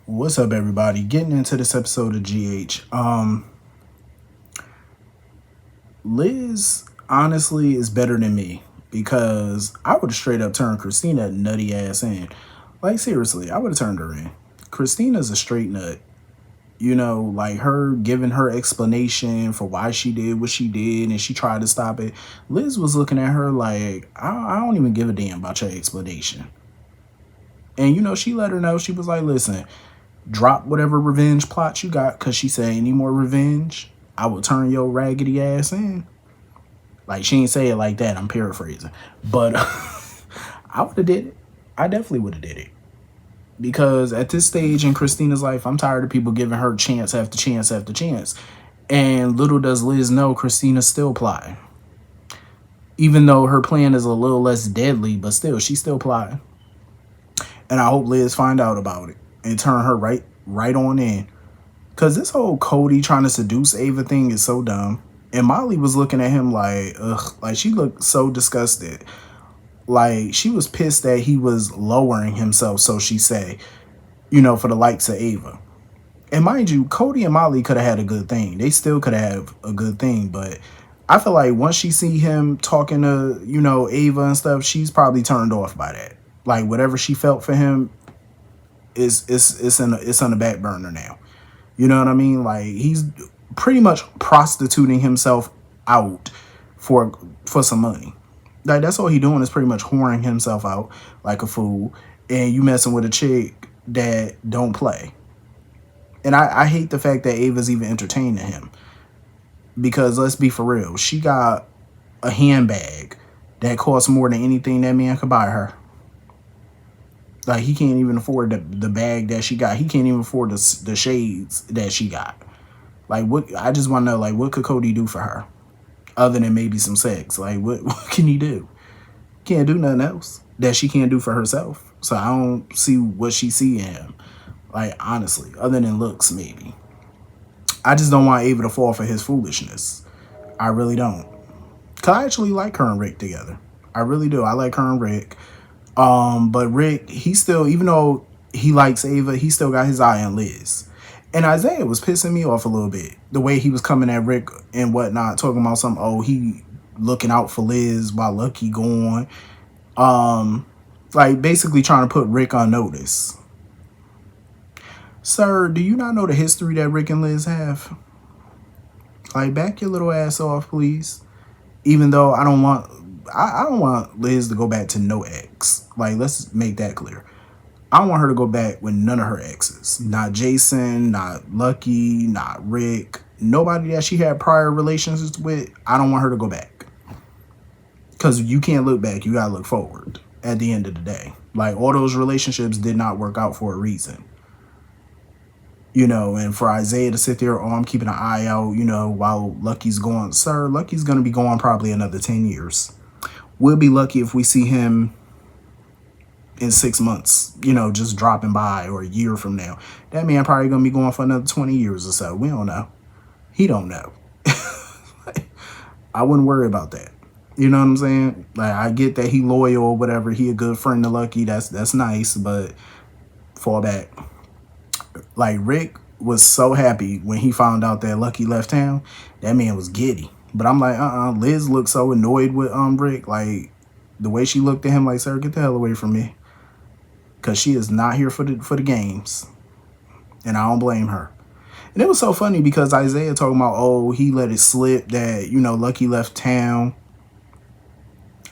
What's up, everybody? Getting into this episode of GH. Liz honestly is better than me because I would have straight up turned Christina nutty ass in. Like, seriously, I would have turned her in. Christina's a straight nut. You know, like her giving her explanation for why she did what she did and she tried to stop it. Liz was looking at her like, I don't even give a damn about your explanation. And, she let her know. She was like, listen, drop whatever revenge plot you got, because she said, any more revenge, I will turn your raggedy ass in. Like, she ain't say it like that. I'm paraphrasing. But I would have did it. I definitely would have did it. Because at this stage in Christina's life, I'm tired of people giving her chance after chance after chance. And little does Liz know, Christina's still plotting. Even though her plan is a little less deadly, but still, she's still plotting. And I hope Liz find out about it and turn her right on in. Because this whole Cody trying to seduce Ava thing is so dumb. And Molly was looking at him like, ugh, like she looked so disgusted. Like she was pissed that he was lowering himself, so she say, for the likes of Ava. And mind you, Cody and Molly could have had a good thing. They still could have a good thing. But I feel like once she see him talking to, Ava and stuff, she's probably turned off by that. Like whatever she felt for him it's on the back burner now. You know what I mean? Like he's pretty much prostituting himself out for some money. Like that's all he doing is pretty much whoring himself out like a fool. And you messing with a chick that don't play. And I hate the fact that Ava's even entertaining him. Because let's be for real, she got a handbag that costs more than anything that man could buy her. Like he can't even afford the bag that she got. He can't even afford the shades that she got. Like what? I just want to know, like, what could Cody do for her, other than maybe some sex? Like what can he do? Can't do nothing else that she can't do for herself. So I don't see what she see in him. Like honestly, other than looks, maybe. I just don't want Ava to fall for his foolishness. I really don't. Cause I actually like her and Rick together. I really do. I like her and Rick. But Rick, he still, even though he likes Ava, he still got his eye on Liz. And Isaiah was pissing me off a little bit. The way he was coming at Rick and whatnot, talking about some, he looking out for Liz while Lucky gone. Like basically trying to put Rick on notice. Sir, do you not know the history that Rick and Liz have? Like, back your little ass off, please. Even though I don't want Liz to go back to no ex. Like, let's make that clear. I don't want her to go back with none of her exes. Not Jason, not Lucky, not Rick. Nobody that she had prior relationships with, I don't want her to go back. Because you can't look back, you gotta look forward at the end of the day. Like, all those relationships did not work out for a reason. And for Isaiah to sit there, I'm keeping an eye out, while Lucky's gone. Sir, Lucky's going to be gone probably another 10 years. We'll be lucky if we see him in 6 months, just dropping by, or a year from now. That man probably going to be going for another 20 years or so. We don't know. He don't know. I wouldn't worry about that. You know what I'm saying? Like, I get that he loyal or whatever. He a good friend to Lucky. That's nice, but fall back. Like, Rick was so happy when he found out that Lucky left town. That man was giddy. But I'm like, Liz looked so annoyed with Rick. Like, the way she looked at him, like, sir, get the hell away from me. Because she is not here for the games. And I don't blame her. And it was so funny because Isaiah talking about, he let it slip that, Lucky left town.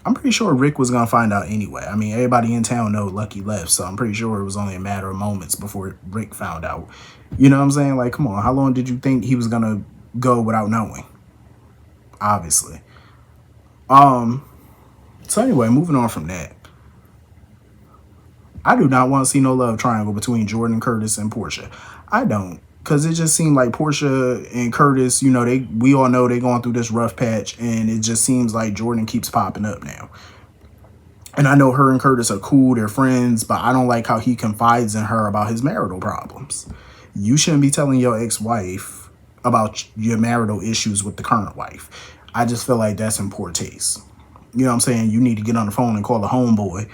I'm pretty sure Rick was going to find out anyway. I mean, everybody in town know Lucky left, so I'm pretty sure it was only a matter of moments before Rick found out. You know what I'm saying? Like, come on, how long did you think he was going to go without knowing? Obviously. So anyway, moving on from that. I do not want to see no love triangle between Jordan, Curtis, and Portia. I don't. Because it just seemed like Portia and Curtis, we all know they're going through this rough patch. And it just seems like Jordan keeps popping up now. And I know her and Curtis are cool, they're friends. But I don't like how he confides in her about his marital problems. You shouldn't be telling your ex-wife about your marital issues with the current wife. I just feel like that's in poor taste. You know what I'm saying? You need to get on the phone and call a homeboy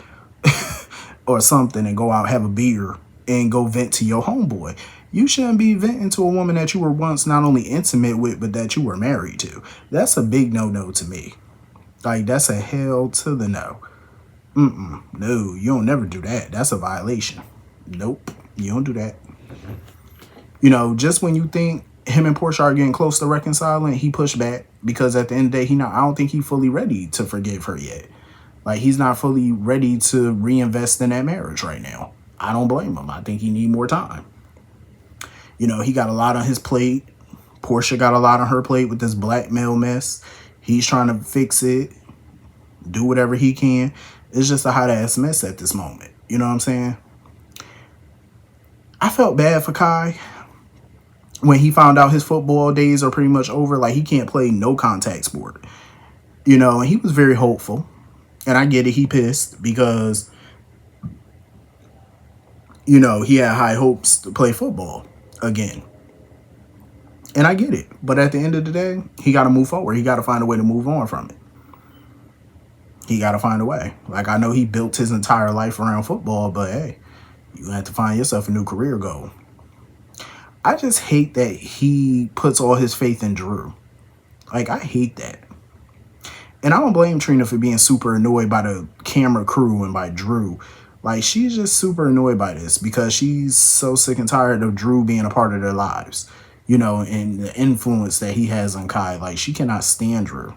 or something and go out, have a beer, and go vent to your homeboy. You shouldn't be venting to a woman that you were once not only intimate with, but that you were married to. That's a big no-no to me. Like, that's a hell to the no. No, you don't never do that. That's a violation. Nope, you don't do that. You know, just when you think him and Portia are getting close to reconciling, he pushed back because at the end of the day, I don't think he's fully ready to forgive her yet. Like, he's not fully ready to reinvest in that marriage right now. I don't blame him. I think he need more time. You know, he got a lot on his plate. Portia got a lot on her plate with this blackmail mess. He's trying to fix it, do whatever he can. It's just a hot ass mess at this moment. You know what I'm saying? I felt bad for Kai when he found out his football days are pretty much over. Like, he can't play no contact sport. You know, and he was very hopeful. And I get it, he pissed because, you know, he had high hopes to play football again. And I get it. But at the end of the day, he got to move forward. He got to find a way to move on from it. He got to find a way. Like, I know he built his entire life around football, but hey, you have to find yourself a new career goal. I just hate that he puts all his faith in Drew. Like, I hate that. And I don't blame Trina for being super annoyed by the camera crew and by Drew. Like, she's just super annoyed by this because she's so sick and tired of Drew being a part of their lives. You know, and the influence that he has on Kai. Like, she cannot stand Drew.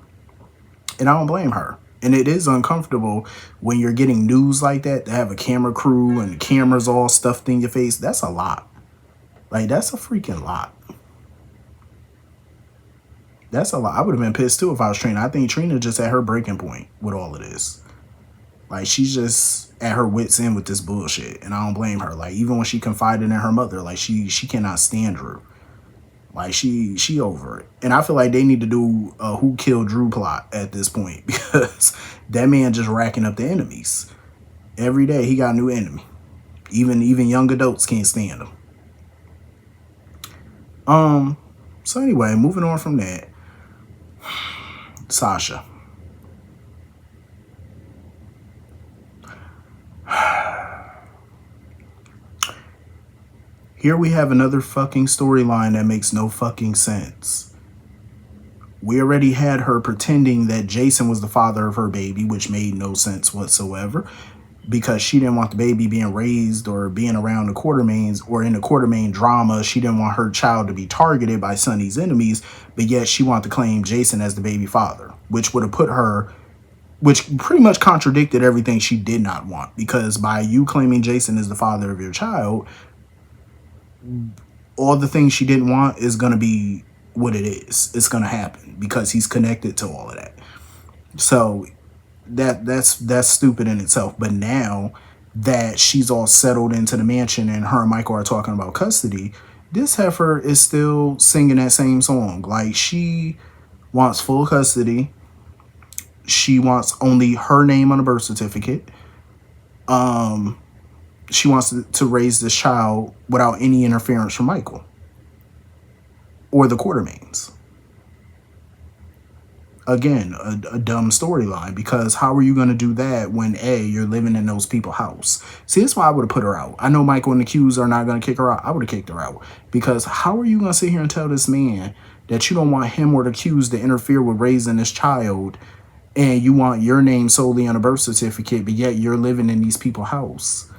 And I don't blame her. And it is uncomfortable when you're getting news like that to have a camera crew and the cameras all stuffed in your face. That's a lot. Like, that's a freaking lot. That's a lot. I would have been pissed too if I was Trina. I think Trina just at her breaking point with all of this. Like, she's just at her wit's end with this bullshit. And I don't blame her. Like, even when she confided in her mother, like, she cannot stand Drew. Like, she over it. And I feel like they need to do a Who Killed Drew plot at this point because that man just racking up the enemies. Every day he got a new enemy. Even young adults can't stand him. So anyway, moving on from that. Sasha. Here we have another fucking storyline that makes no fucking sense. We already had her pretending that Jason was the father of her baby, which made no sense whatsoever, because she didn't want the baby being raised or being around the Quartermains, or in the Quartermain drama, she didn't want her child to be targeted by Sonny's enemies, but yet she wanted to claim Jason as the baby father, which would have put her, which pretty much contradicted everything she did not want, because by you claiming Jason as the father of your child, all the things she didn't want is going to be what it is. It's going to happen because he's connected to all of that. So that's stupid in itself. But now that she's all settled into the mansion and her and Michael are talking about custody, this heifer is still singing that same song. Like, she wants full custody. She wants only her name on a birth certificate. She wants to raise this child without any interference from Michael or the Quartermains. Again, a dumb storyline, because how are you going to do that when A, you're living in those people's house? See, that's why I would have put her out. I know Michael and the Qs are not going to kick her out. I would have kicked her out, because how are you going to sit here and tell this man that you don't want him or the Qs to interfere with raising this child, and you want your name solely on a birth certificate, but yet you're living in these people's house?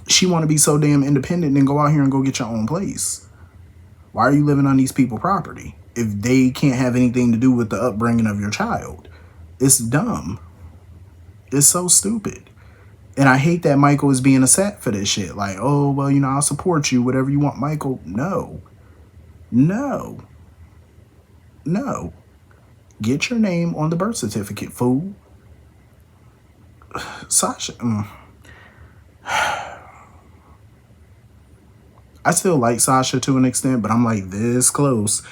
She want to be so damn independent and go out here and go get your own place. Why are you living on these people's property if they can't have anything to do with the upbringing of your child? It's dumb. It's so stupid. And I hate that Michael is being a sap for this shit. Like, oh, well, you know, I'll support you, whatever you want. Michael, no. No. No. Get your name on the birth certificate, fool. Sasha. I still like Sasha to an extent, but I'm like this close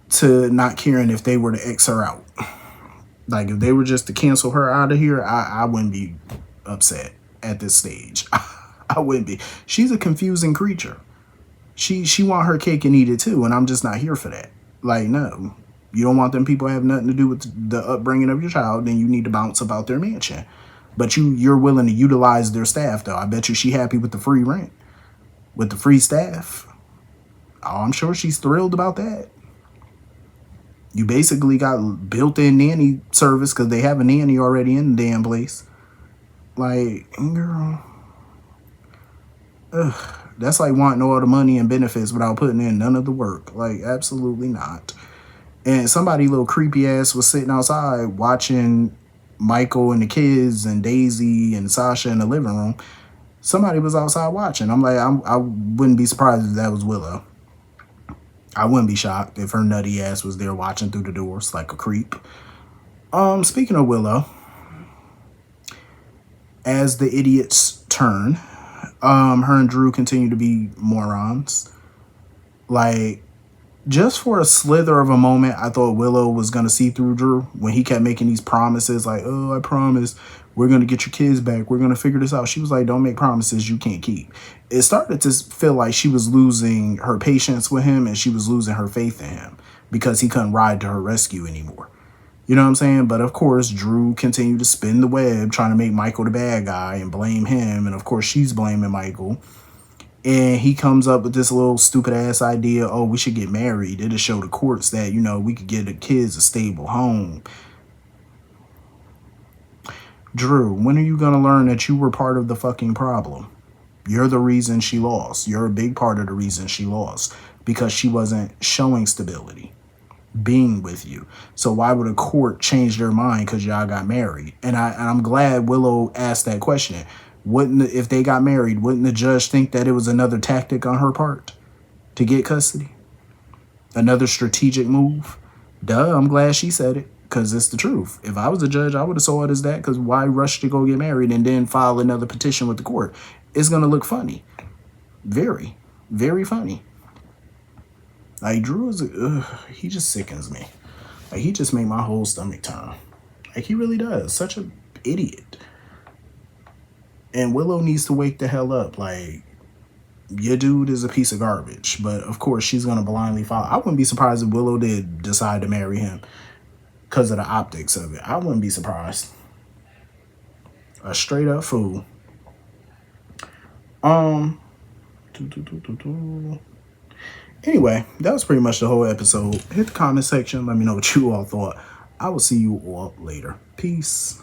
to not caring if they were to X her out. Like, if they were just to cancel her out of here, I wouldn't be upset at this stage. I wouldn't be. She's a confusing creature. She want her cake and eat it too, and I'm just not here for that. Like, no. You don't want them people to have nothing to do with the upbringing of your child, then you need to bounce about their mansion. But you're willing to utilize their staff though. I bet you she happy with the free rent, with the free staff. Oh, I'm sure she's thrilled about that. You basically got built-in nanny service because they have a nanny already in the damn place. Like, girl, ugh, that's like wanting all the money and benefits without putting in none of the work. Like, absolutely not. And somebody little creepy ass was sitting outside watching Michael and the kids and Daisy and Sasha in the living room. Somebody was outside watching. I'm like, I wouldn't be surprised if that was Willow. I wouldn't be shocked if her nutty ass was there watching through the doors like a creep. Speaking of Willow, as the idiots turn, her and Drew continue to be morons. Like, just for a slither of a moment, I thought Willow was going to see through Drew when he kept making these promises like, oh, I promise we're going to get your kids back. We're going to figure this out. She was like, don't make promises you can't keep. It started to feel like she was losing her patience with him and she was losing her faith in him because he couldn't ride to her rescue anymore. You know what I'm saying? But of course, Drew continued to spin the web trying to make Michael the bad guy and blame him. And of course, she's blaming Michael. And he comes up with this little stupid ass idea, oh, we should get married. It'll show the courts that, you know, we could get the kids a stable home. Drew, when are you going to learn that you were part of the fucking problem? You're the reason she lost. You're a big part of the reason she lost because she wasn't showing stability, being with you. So why would a court change their mind because y'all got married? And I'm glad Willow asked that question. If they got married, wouldn't the judge think that it was another tactic on her part to get custody? Another strategic move? Duh, I'm glad she said it because it's the truth. If I was a judge, I would have saw it as that because why rush to go get married and then file another petition with the court? It's going to look funny. Very, very funny. Like, Drew is, he just sickens me. Like, he just made my whole stomach turn. Like, he really does. Such an idiot. And Willow needs to wake the hell up. Like, your dude is a piece of garbage. But, of course, she's going to blindly follow. I wouldn't be surprised if Willow did decide to marry him because of the optics of it. I wouldn't be surprised. A straight up fool. Anyway, that was pretty much the whole episode. Hit the comment section. Let me know what you all thought. I will see you all later. Peace.